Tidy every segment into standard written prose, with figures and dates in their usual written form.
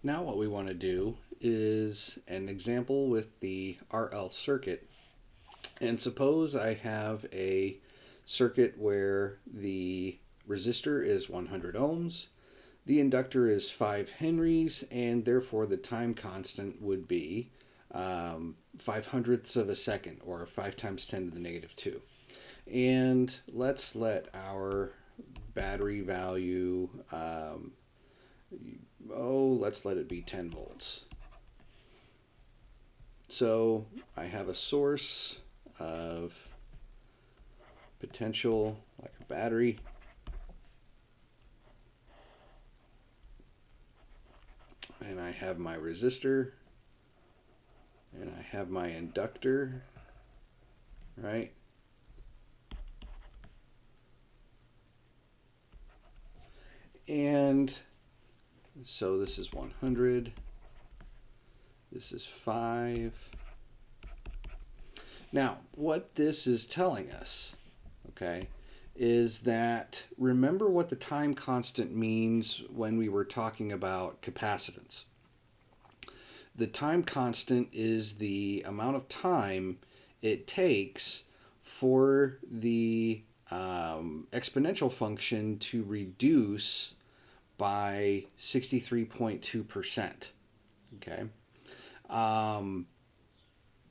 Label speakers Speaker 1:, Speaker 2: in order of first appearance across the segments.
Speaker 1: Now what we want to do is an example with the RL circuit. And suppose I have a circuit where the resistor is 100 ohms, the inductor is 5 henries, and therefore the time constant would be 5/100ths of a second, or 5 times 10 to the negative 2. And let's let our battery value, let's let it be 10 volts. So I have a source of potential like a battery, and I have my resistor, and I have my inductor, right? And so this is 100, this is 5. Now, what this is telling us, okay, is that remember what the time constant means when we were talking about capacitance. The time constant is the amount of time it takes for the exponential function to reduce by 63.2%. Okay.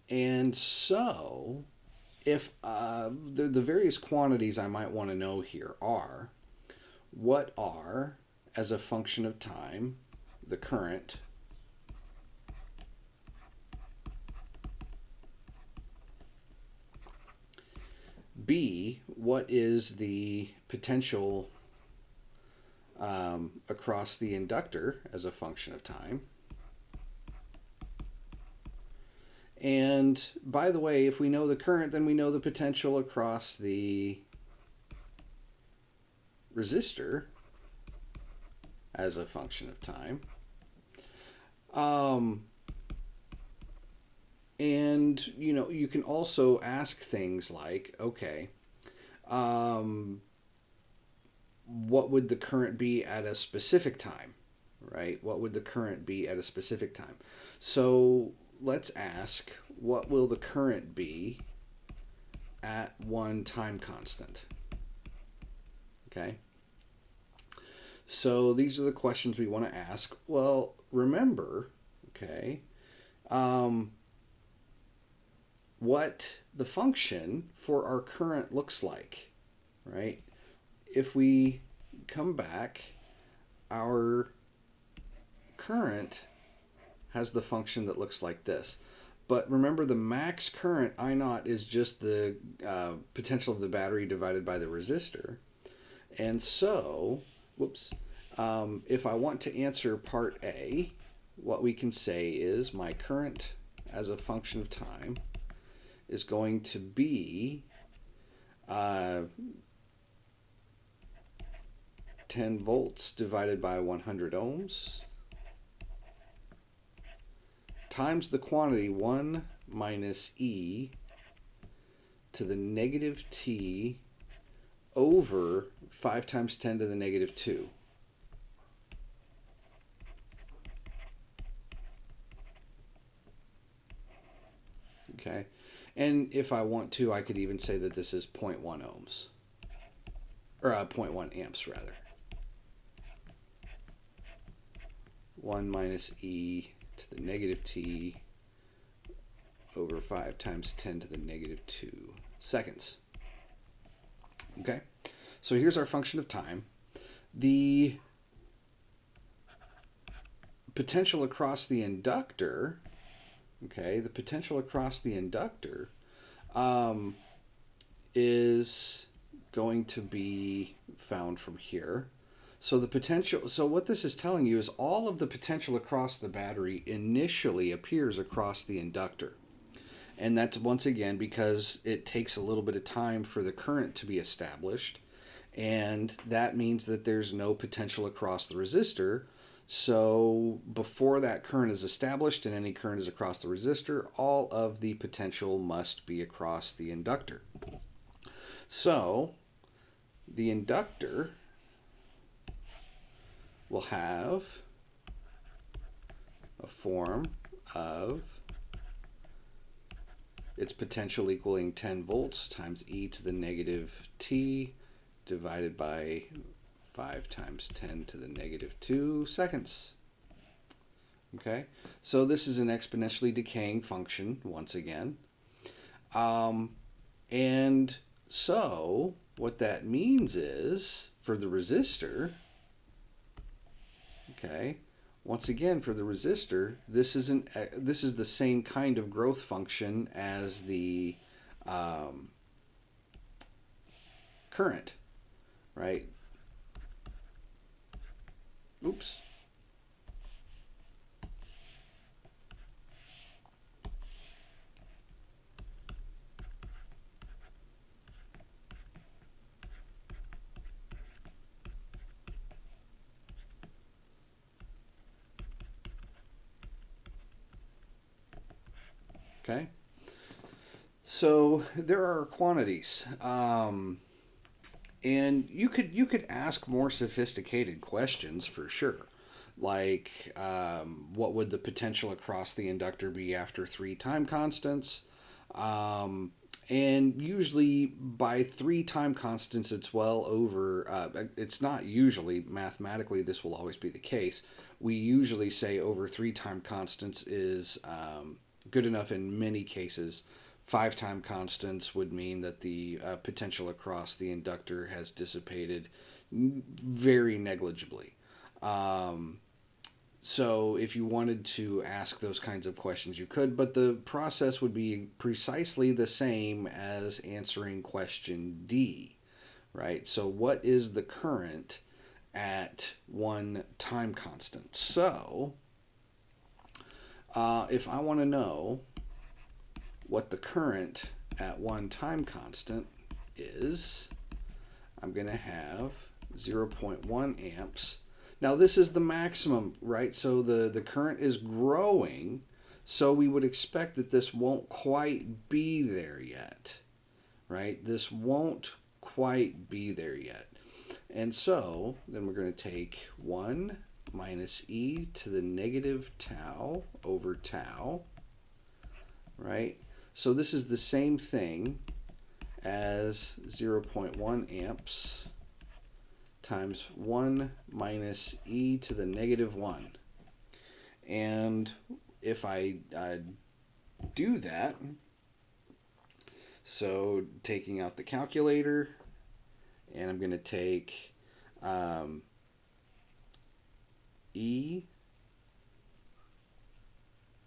Speaker 1: And so if the various quantities I might want to know here are, what are, as a function of time, the current, B, what is the potential across the inductor as a function of time. And by the way, if we know the current, then we know the potential across the resistor as a function of time. And you can also ask things like, okay, what would the current be at a specific time, right? What would the current be at a specific time? So let's ask, what will the current be at one time constant? Okay. So these are the questions we want to ask. Well, remember, okay, what the function for our current looks like, right? If we come back, our current has the function that looks like this. But remember, the max current, I naught, is just the potential of the battery divided by the resistor. And so, if I want to answer part A, what we can say is my current as a function of time is going to be 10 volts divided by 100 ohms times the quantity 1 minus e to the negative t over 5 times 10 to the negative 2. Okay, and if I want to, I could even say that this is 0.1 ohms, or 0.1 amps rather. 1 minus e to the negative t over 5 times 10 to the negative 2 seconds. Okay, so here's our function of time. The potential across the inductor, okay, the potential across the inductor is going to be found from here. So the potential, so what this is telling you is all of the potential across the battery initially appears across the inductor. And that's once again because it takes a little bit of time for the current to be established. And that means that there's no potential across the resistor. So before that current is established and any current is across the resistor, all of the potential must be across the inductor. So the inductor will have a form of its potential equaling 10 volts times e to the negative t divided by 5 times 10 to the negative 2 seconds. Okay, so this is an exponentially decaying function once again. And so what that means is for the resistor, okay, once again for the resistor, this is the same kind of growth function as the current, right? Oops. Okay. So there are quantities, and you could ask more sophisticated questions for sure, like what would the potential across the inductor be after 3 time constants? And usually by 3 time constants, it's well over. It's not usually mathematically. This will always be the case. We usually say over 3 time constants is good enough in many cases. 5 time constants would mean that the potential across the inductor has dissipated very negligibly. So if you wanted to ask those kinds of questions, you could, but the process would be precisely the same as answering question D, right? So what is the current at 1 time constant? So if I want to know what the current at 1 time constant is, I'm going to have 0.1 amps. Now this is the maximum, right? So the current is growing, so we would expect that this won't quite be there yet, right? This won't quite be there yet. And so then we're going to take 1 minus e to the negative tau over tau, right? So this is the same thing as 0.1 amps times 1 minus e to the negative 1. And if I do that, so taking out the calculator, and I'm going to take e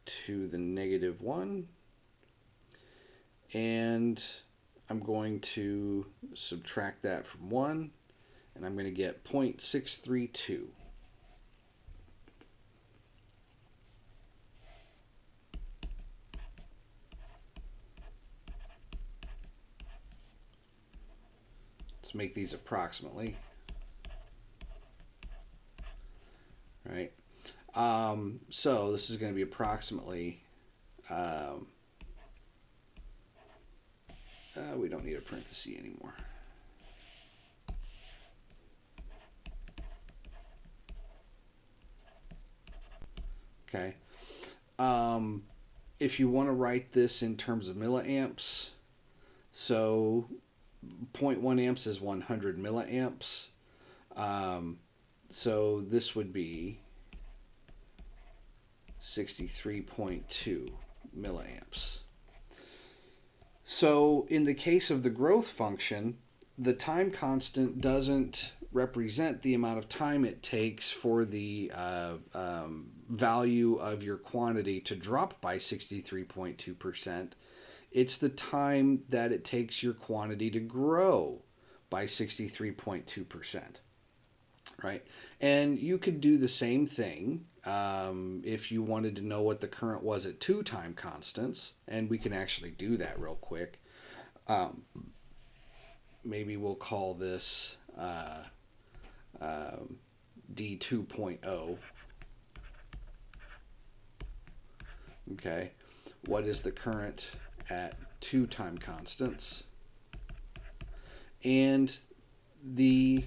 Speaker 1: to the negative 1, and I'm going to subtract that from 1, and I'm going to get 0.632. Let's make these approximately. Right? So this is going to be approximately, we don't need a parenthesis anymore. Okay. If you want to write this in terms of milliamps, so 0.1 amps is 100 milliamps. So this would be 63.2 milliamps. So in the case of the growth function, the time constant doesn't represent the amount of time it takes for the value of your quantity to drop by 63.2%. It's the time that it takes your quantity to grow by 63.2%. Right? And you could do the same thing if you wanted to know what the current was at 2 time constants, and we can actually do that real quick. Maybe we'll call this D 2.0. Okay, what is the current at 2 time constants? And the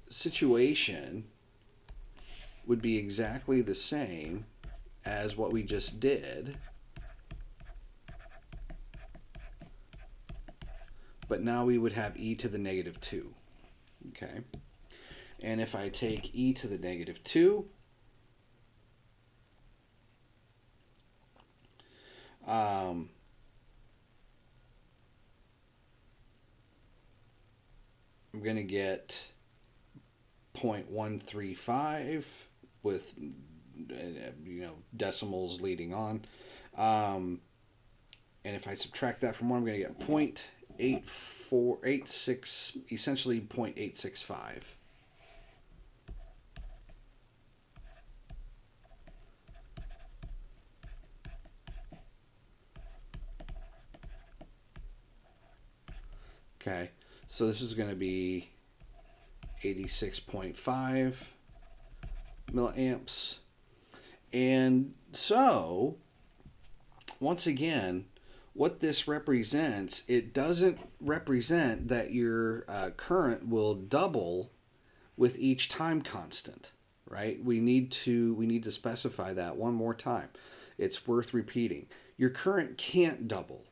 Speaker 1: situation would be exactly the same as what we just did, but now we would have e to the negative 2. Okay. And if I take e to the negative 2, I'm going to get 0.135 with decimals leading on. And if I subtract that from 1, I'm going to get 0.8486, essentially 0.865. Okay, so this is going to be 86.5 milliamps. And so, once again, what this represents, it doesn't represent that your current will double with each time constant, right? We need to specify that one more time. It's worth repeating. Your current can't double,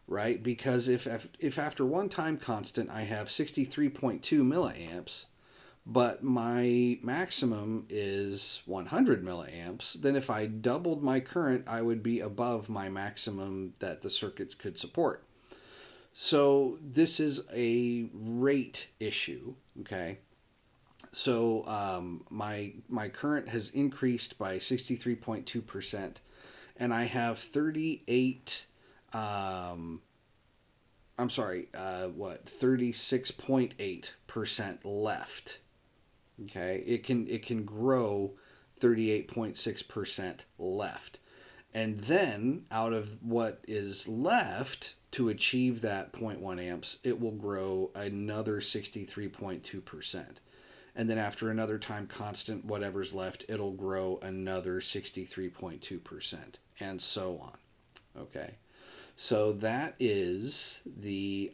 Speaker 1: right? Because if after one time constant I have 63.2 milliamps, but my maximum is 100 milliamps, then if I doubled my current, I would be above my maximum that the circuit could support. So this is a rate issue, okay? So my current has increased by 63.2%, and I have 36.8% left. Okay, it can grow 38.6% left. And then out of what is left to achieve that 0.1 amps, it will grow another 63.2%. And then after another time constant, whatever's left, it'll grow another 63.2%, and so on. Okay, so that is the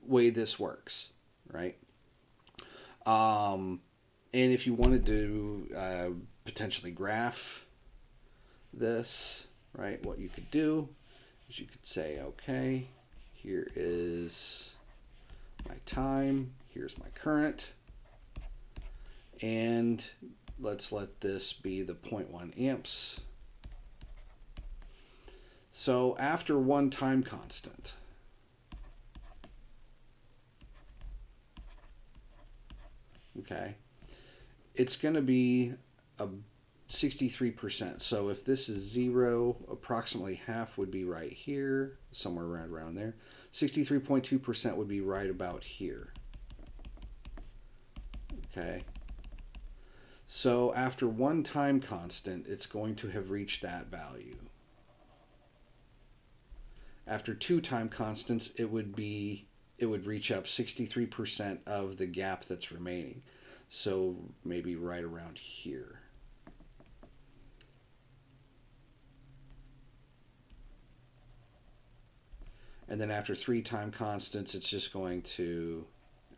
Speaker 1: way this works, right? And if you wanted to potentially graph this, right, what you could do is you could say, okay, here is my time, here's my current, and let's let this be the 0.1 amps. So after one time constant, okay, it's going to be a 63%. So if this is 0, approximately half would be right here, somewhere around there. 63.2% would be right about here. Okay. So after one time constant, it's going to have reached that value. After two time constants, it would reach up 63% of the gap that's remaining. So maybe right around here. And then after three time constants, it's just going to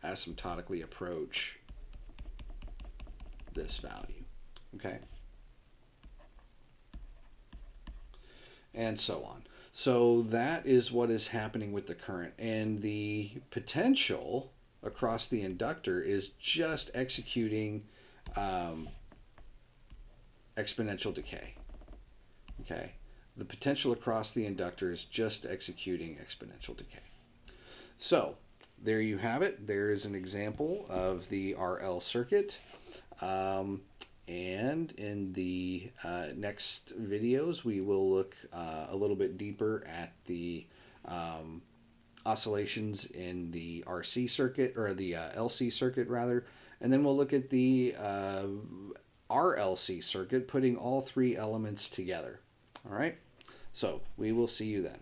Speaker 1: asymptotically approach this value. Okay? And so on. So that is what is happening with the current. And the potential across the inductor is just executing exponential decay. Okay? The potential across the inductor is just executing exponential decay. So there you have it. There is an example of the RL circuit. And in the next videos, we will look a little bit deeper at the oscillations in the RC circuit, or the LC circuit rather, and then we'll look at the RLC circuit, putting all three elements together. All right, so we will see you then.